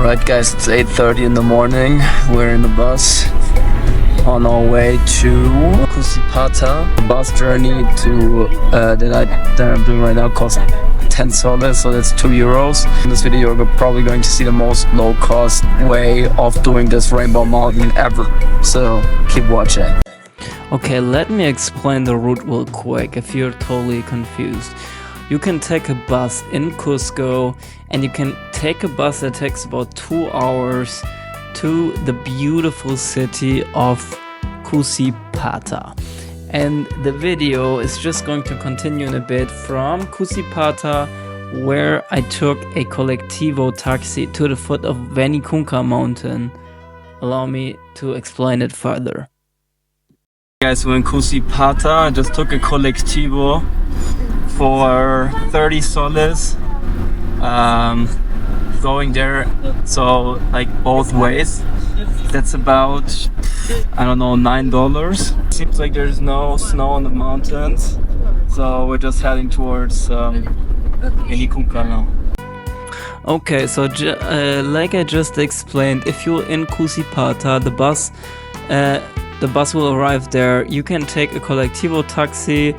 Alright guys, it's 8:30 in the morning. We're in the bus on our way to Cusco. The bus journey to that I'm doing right now costs 10 soles, so that's €2. In this video you're probably going to see the most low-cost way of doing this rainbow mountain ever. So keep watching. Okay, let me explain the route real quick if you're totally confused. You can take a bus in Cusco, and you can take a bus that takes about 2 hours to the beautiful city of Cusco. And the video is just going to continue in a bit from Cusco, where I took a colectivo taxi to the foot of Vinicunca mountain. Allow me to explain it further. Guys, we're in Cusco. I just took a colectivo for 30 soles going there, so like both ways. That's about, I don't know, $9. Seems like there's no snow on the mountains, so we're just heading towards Vinicunca now. Okay, so like I just explained, if you're in Cusco, the bus will arrive there. You can take a colectivo taxi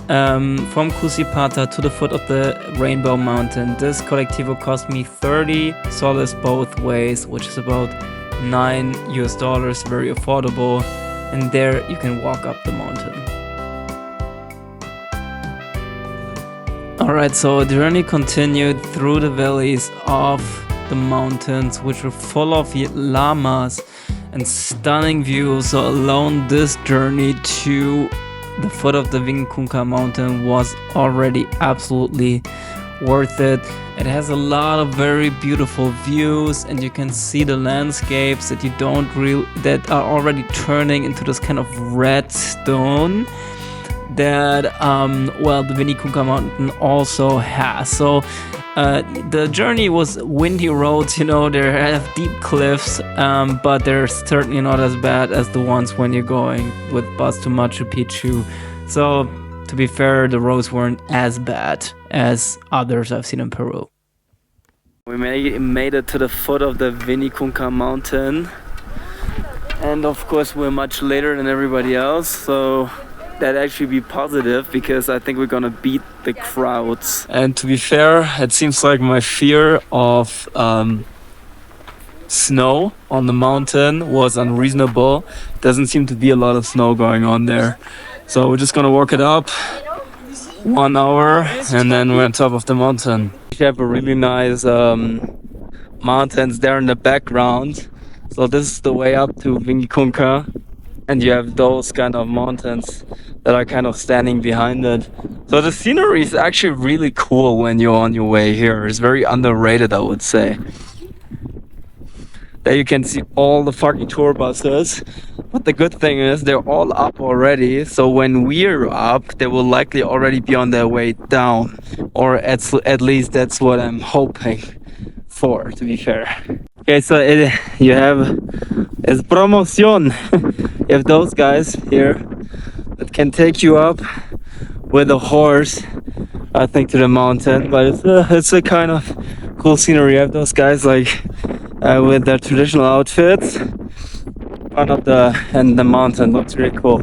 from Cusco to the foot of the Rainbow Mountain. This colectivo cost me 30 soles both ways, which is about $9, very affordable. And there you can walk up the mountain. Alright, so the journey continued through the valleys of the mountains, which were full of llamas and stunning views. So alone this journey to the foot of the Vinicunca mountain was already absolutely worth it. It has a lot of very beautiful views, and you can see the landscapes that that are already turning into this kind of red stone that the Vinicunca mountain also has. So the journey was windy roads, you know, they have deep cliffs, but they're certainly not as bad as the ones when you're going with bus to Machu Picchu. So to be fair, the roads weren't as bad as others I've seen in Peru. We made it to the foot of the Vinicunca mountain, and of course we're much later than everybody else, so that actually be positive, because I think we're gonna beat the crowds. And to be fair, it seems like my fear of snow on the mountain was unreasonable. Doesn't seem to be a lot of snow going on there, so we're just gonna walk it up 1 hour and then we're on top of the mountain. We have a really nice mountains there in the background. So this is the way up to Vinicunca, and you have those kind of mountains that are kind of standing behind it. So the scenery is actually really cool when you're on your way here. It's very underrated, I would say. There you can see all the fucking tour buses, but the good thing is they're all up already, so when we're up they will likely already be on their way down, or at least that's what I'm hoping for, to be fair. Okay, so you have es promoción. You have those guys here that can take you up with a horse, I think, to the mountain, but it's a kind of cool scenery. You have those guys like with their traditional outfits and the mountain looks really cool.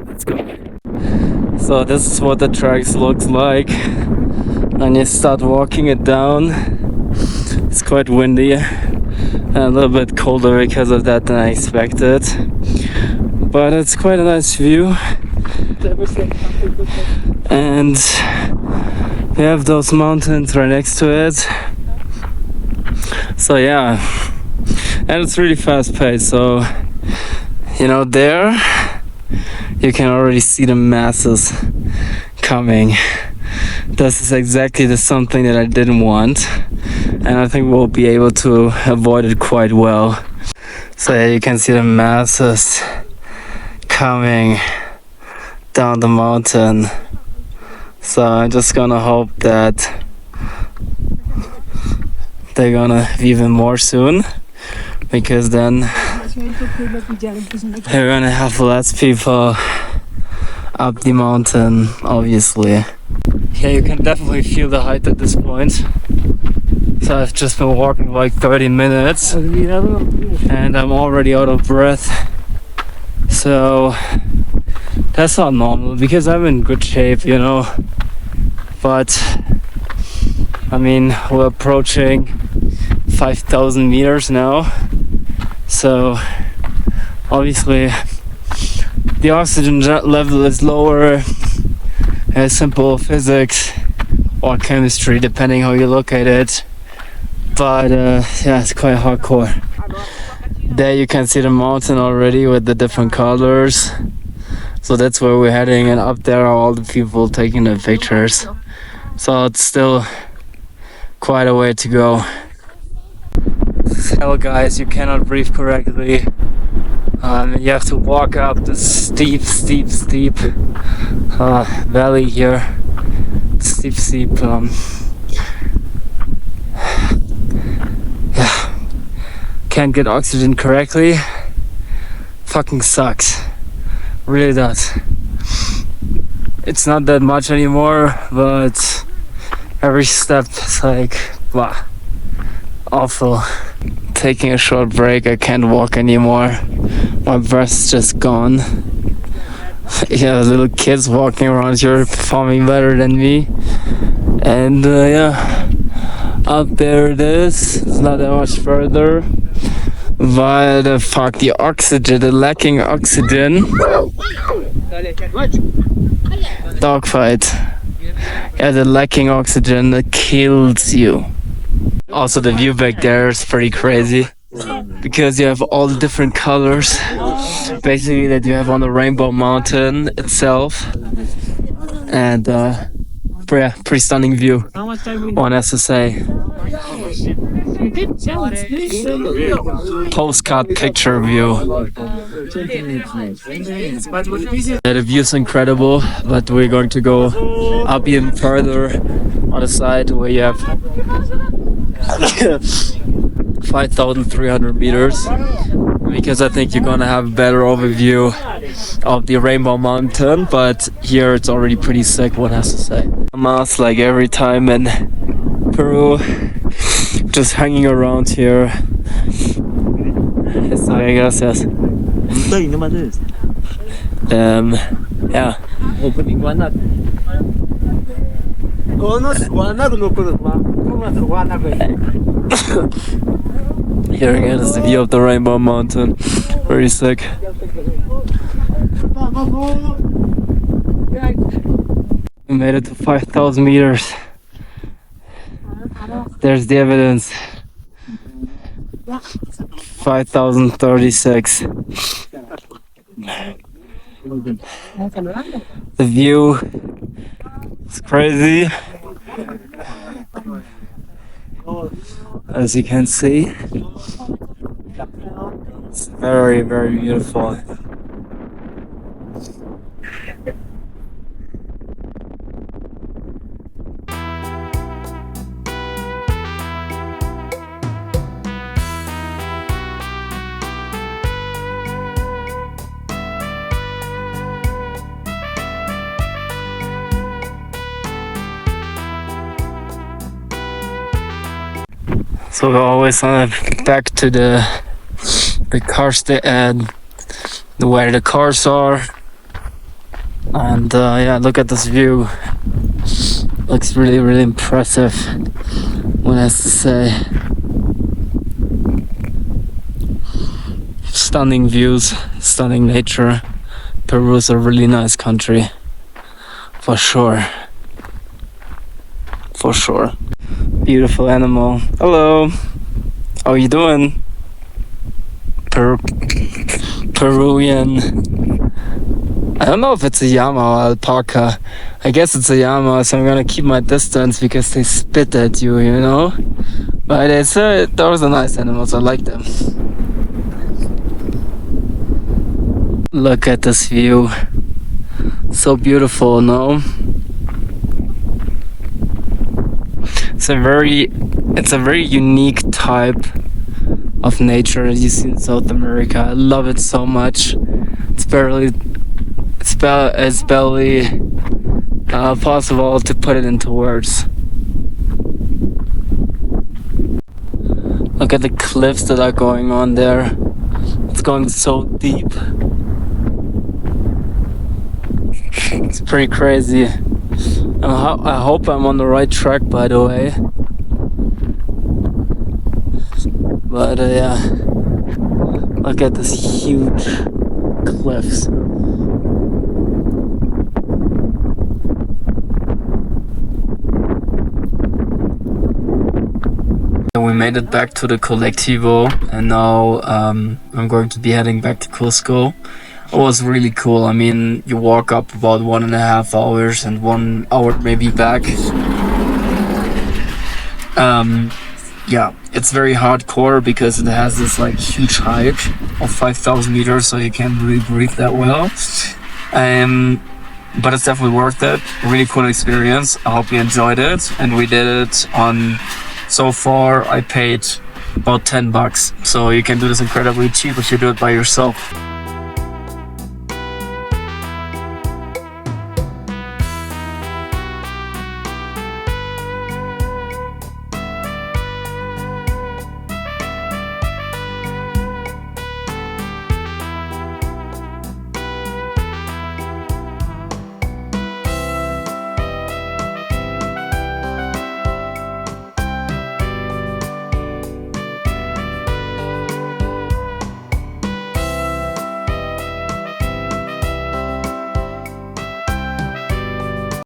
Let's go. So this is what the tracks looks like when you start walking it down. It's quite windy and a little bit colder because of that than I expected, but it's quite a nice view. And we have those mountains right next to it. So yeah, and it's really fast paced, so you know, there you can already see the masses coming. This is exactly the something that I didn't want, and I think we'll be able to avoid it quite well. So yeah, you can see the masses coming down the mountain. So I'm just gonna hope that they're gonna be even more soon, because then we're gonna have less people up the mountain, obviously. Yeah, you can definitely feel the height at this point. So I've just been walking like 30 minutes and I'm already out of breath. So that's not normal because I'm in good shape, you know. But I mean, we're approaching 5,000 meters now. So obviously the oxygen level is lower. Simple physics or chemistry, depending how you look at it. But yeah, it's quite hardcore. There you can see the mountain already with the different colors. So that's where we're heading, and up there are all the people taking the pictures. So it's still quite a way to go. Hell guys, you cannot breathe correctly. You have to walk up this steep valley here. Steep yeah, can't get oxygen correctly. Fucking sucks, really does. It's not that much anymore, but every step is like, wow, awful. Taking a short break, I can't walk anymore. My breath's just gone. Yeah, little kids walking around here performing better than me. And yeah, up there it is. It's not that much further. But the oxygen, the lacking oxygen. Dogfight. Yeah, the lacking oxygen that kills you. Also, the view back there is pretty crazy because you have all the different colors basically that you have on the Rainbow Mountain itself, and pretty stunning view, one has to say. Postcard picture view. The view's incredible, but we're going to go up even further on the side where you have 5,300 meters, because I think you're gonna have a better overview of the Rainbow Mountain, but here it's already pretty sick, one has to say. Mass like every time in Peru, just hanging around here. Está bien, gracias. Yeah. Here again is the view of the Rainbow Mountain. Very sick. We made it to 5,000 meters. There's the evidence. 5,036. The view is crazy. As you can see, it's very, very beautiful. So we're always back to the cars and where the cars are, and yeah, look at this view. Looks really, really impressive, one has to say. Stunning views, stunning nature. Peru is a really nice country, for sure. For sure. Beautiful animal. Hello. How are you doing? Peruvian. I don't know if it's a llama or alpaca. I guess it's a llama, so I'm gonna keep my distance because they spit at you, you know? But those are nice animals, I like them. Look at this view. So beautiful, no? It's a very unique type of nature that you see in South America. I love it so much. It's barely possible to put it into words. Look at the cliffs that are going on there. It's going so deep. It's pretty crazy. I hope I'm on the right track, by the way. But yeah, look at this huge cliffs. We made it back to the Colectivo, and now I'm going to be heading back to Cusco. It was really cool. I mean, you walk up about 1.5 hours and 1 hour maybe back. Yeah, it's very hardcore because it has this like huge height of 5,000 meters, so you can't really breathe that well. But it's definitely worth it. Really cool experience. I hope you enjoyed it. And we did it on, so far I paid about $10. So you can do this incredibly cheap if you do it by yourself.